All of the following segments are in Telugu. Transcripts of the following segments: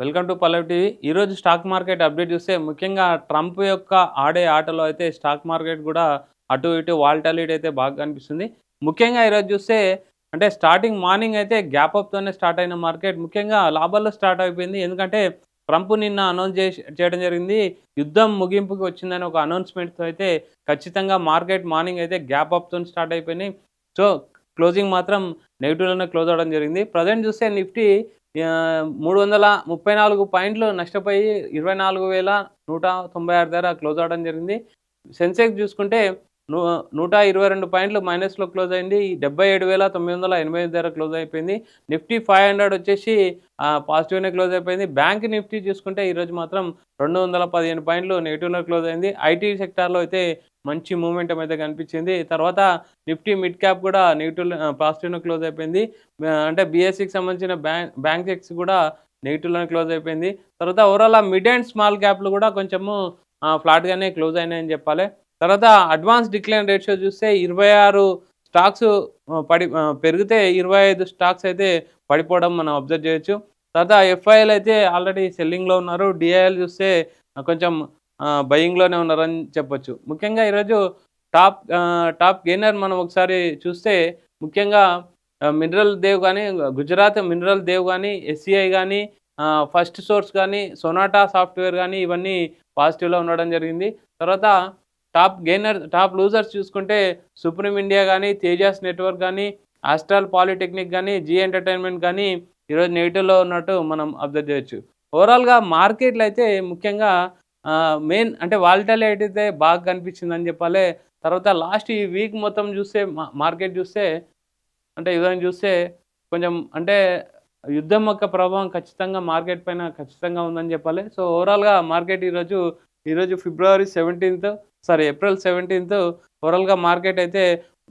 Welcome to Pallavi TV. ఈరోజు స్టాక్ మార్కెట్ అప్డేట్ చూస్తే ముఖ్యంగా ట్రంప్ యొక్క ఆడే ఆటలో అయితే స్టాక్ మార్కెట్ కూడా అటు ఇటు వాల్టాలిటీ అయితే బాగా కనిపిస్తుంది. ముఖ్యంగా ఈరోజు చూస్తే అంటే స్టార్టింగ్ మార్నింగ్ అయితే గ్యాప్ అప్తోనే స్టార్ట్ అయిన మార్కెట్ ముఖ్యంగా లాభాల్లో స్టార్ట్ అయిపోయింది. ఎందుకంటే ట్రంప్ నిన్న అనౌన్స్ చేయడం జరిగింది. యుద్ధం ముగింపుకి వచ్చిందని ఒక అనౌన్స్మెంట్తో అయితే ఖచ్చితంగా మార్కెట్ మార్నింగ్ అయితే గ్యాప్ అప్తో స్టార్ట్ అయిపోయినాయి. సో క్లోజింగ్ మాత్రం నెగిటివ్లోనే క్లోజ్ అవ్వడం జరిగింది. ప్రజెంట్ చూస్తే నిఫ్టీ 334 పాయింట్లు నష్టపోయి 24,196 దగ్గర క్లోజ్ అవ్వడం జరిగింది. సెన్సెక్స్ చూసుకుంటే 122 పాయింట్లు మైనస్లో క్లోజ్ అయింది. 77,985 దగ్గర క్లోజ్ అయిపోయింది. నిఫ్టీ 500 వచ్చేసి పాజిటివ్నే క్లోజ్ అయిపోయింది. బ్యాంక్ నిఫ్టీ చూసుకుంటే ఈరోజు మాత్రం 215 పాయింట్లు నెగిటివ్లో క్లోజ్ అయింది. ఐటీ సెక్టార్లో అయితే మంచి మూమెంటం అయితే కనిపించింది. తర్వాత నిఫ్టీ మిడ్ క్యాప్ కూడా పాజిటివ్లో క్లోజ్ అయిపోయింది. అంటే బీఎస్సీకి సంబంధించిన బ్యాంక్ చెక్స్ కూడా నెగిటివ్లోనే క్లోజ్ అయిపోయింది. తర్వాత ఓవరాల్ మిడ్ అండ్ స్మాల్ క్యాప్లు కూడా కొంచెము ఫ్లాట్గానే క్లోజ్ అయినాయని చెప్పాలి. తర్వాత అడ్వాన్స్ డిక్లైన్ రేషియో చూస్తే 26 స్టాక్స్ పెరిగితే 25 స్టాక్స్ అయితే పడిపోవడం మనం అబ్జర్వ్ చేయొచ్చు. తర్వాత ఎఫ్ఐఎల్ అయితే ఆల్రెడీ సెల్లింగ్లో ఉన్నారు. డిఐఎల్ చూస్తే కొంచెం బయింగ్లోనే ఉన్నారని చెప్పొచ్చు. ముఖ్యంగా ఈరోజు టాప్ గెయినర్ మనం ఒకసారి చూస్తే ముఖ్యంగా మినరల్ దేవ్ కానీ, గుజరాత్ మినరల్ దేవ్ కానీ, ఎస్సిఐ కానీ, ఫస్ట్ సోర్స్ కానీ, సొనాటా సాఫ్ట్వేర్ కానీ ఇవన్నీ పాజిటివ్లో ఉండడం జరిగింది. తర్వాత టాప్ లూజర్స్ చూసుకుంటే సుప్రీం ఇండియా కానీ, తేజాస్ నెట్వర్క్ కానీ, ఆస్ట్రాల్ పాలిటెక్నిక్ కానీ, జీ ఎంటర్టైన్మెంట్ కానీ ఈరోజు నెగిటివ్లో ఉన్నట్టు మనం అబ్జర్వ్ చేయొచ్చు. ఓవరాల్గా మార్కెట్లు అయితే ముఖ్యంగా మెయిన్ అంటే వాలటాలిటీ అయితే బాగా కనిపించిందని చెప్పాలి. తర్వాత లాస్ట్ ఈ వీక్ మొత్తం చూస్తే మార్కెట్ చూస్తే అంటే ఇవన్నీ చూస్తే కొంచెం అంటే యుద్ధం యొక్క ప్రభావం ఖచ్చితంగా మార్కెట్ పైన ఖచ్చితంగా ఉందని చెప్పాలి. సో ఓవరాల్గా మార్కెట్ ఈరోజు ఏప్రిల్ 17th ఓవరాల్గా మార్కెట్ అయితే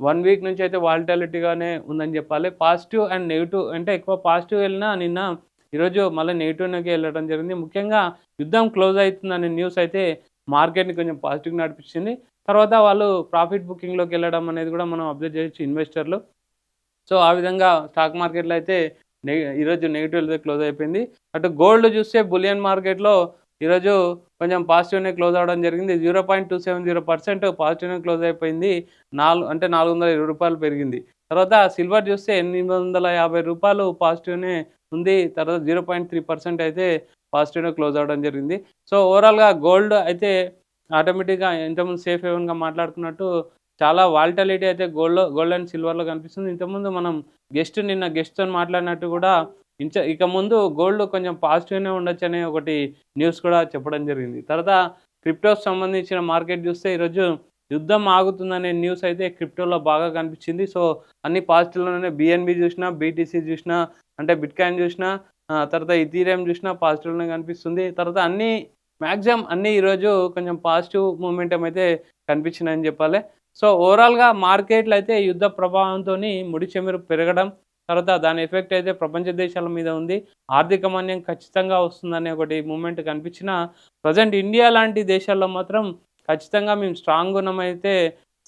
1 వీక్ నుంచి అయితే వాలటాలిటీగానే ఉందని చెప్పాలి. పాజిటివ్ అండ్ నెగిటివ్ అంటే ఎక్కువ పాజిటివ్ వెళ్ళినా నిన్న ఈరోజు మళ్ళీ నెగిటివ్కి వెళ్ళడం జరిగింది. ముఖ్యంగా యుద్ధం క్లోజ్ అవుతుందనే న్యూస్ అయితే మార్కెట్ని కొంచెం పాజిటివ్గా నడిపించింది. తర్వాత వాళ్ళు ప్రాఫిట్ బుకింగ్లోకి వెళ్ళడం అనేది కూడా మనం అబ్జర్వ్ చేయొచ్చు ఇన్వెస్టర్లు. సో ఆ విధంగా స్టాక్ మార్కెట్లో అయితే ఈరోజు నెగిటివ్ క్లోజ్ అయిపోయింది. అటు గోల్డ్ చూస్తే బులియన్ మార్కెట్లో ఈరోజు కొంచెం పాజిటివ్నే క్లోజ్ అవ్వడం జరిగింది. 0.270% పాజిటివ్నే క్లోజ్ అయిపోయింది. 420 రూపాయలు పెరిగింది. తర్వాత సిల్వర్ చూస్తే 850 రూపాయలు పాజిటివ్నే ఉంది. తర్వాత 0.3% అయితే పాజిటివ్గా క్లోజ్ అవ్వడం జరిగింది. సో ఓవరాల్గా గోల్డ్ అయితే ఆటోమేటిక్గా ఇంతకుముందు సేఫ్ హెవెన్గా మాట్లాడుకున్నట్టు చాలా వాలటాలిటీ అయితే గోల్డ్ అండ్ సిల్వర్లో కనిపిస్తుంది. ఇంతకుముందు మనం నిన్న గెస్ట్తో మాట్లాడినట్టు కూడా ఇక ముందు గోల్డ్ కొంచెం పాజిటివ్నే ఉండొచ్చు అనే ఒకటి న్యూస్ కూడా చెప్పడం జరిగింది. తర్వాత క్రిప్టోకి సంబంధించిన మార్కెట్ చూస్తే ఈరోజు యుద్ధం ఆగుతుందనే న్యూస్ అయితే క్రిప్టోలో బాగా కనిపించింది. సో అన్ని పాజిటివ్లోనే బిఎన్బి చూసినా, బీటీసీ చూసినా, అంటే బిట్కాయిన్ చూసినా, తర్వాత ఇథీరియం చూసినా పాజిటివ్లోనే కనిపిస్తుంది. తర్వాత మ్యాక్సిమం అన్నీ ఈరోజు కొంచెం పాజిటివ్ మూమెంటం అయితే కనిపించిందని చెప్పాలి. సో ఓవరాల్గా మార్కెట్లు అయితే యుద్ధ ప్రభావంతో ముడి చమురు పెరగడం, తర్వాత దాని ఎఫెక్ట్ అయితే ప్రపంచ దేశాల మీద ఉంది. ఆర్థిక మాంద్యం ఖచ్చితంగా వస్తుందనే ఒకటి మూమెంట్ కనిపించిన ప్రజెంట్ ఇండియా లాంటి దేశాల్లో మాత్రం ఖచ్చితంగా మేము స్ట్రాంగ్ ఉన్నామైతే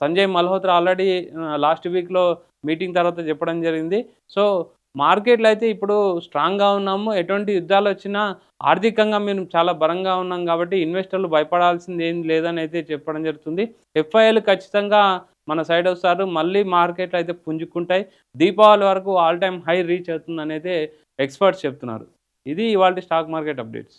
సంజయ్ మల్హోత్రా ఆల్రెడీ లాస్ట్ వీక్లో మీటింగ్ తర్వాత చెప్పడం జరిగింది. సో మార్కెట్లు అయితే ఇప్పుడు స్ట్రాంగ్గా ఉన్నాము. ఎటువంటి యుద్ధాలు వచ్చినా ఆర్థికంగా మేము చాలా బలంగా ఉన్నాం కాబట్టి ఇన్వెస్టర్లు భయపడాల్సింది ఏం లేదని అయితే చెప్పడం జరుగుతుంది. ఎఫ్ఐఎల్ ఖచ్చితంగా మన సైడ్ వస్తారు. మళ్ళీ మార్కెట్లు అయితే పుంజుకుంటాయి. దీపావళి వరకు ఆల్ టైమ్ హై రీచ్ అవుతుందని అయితే ఎక్స్పర్ట్స్ చెప్తున్నారు. ఇది ఇవాళ స్టాక్ మార్కెట్ అప్డేట్స్.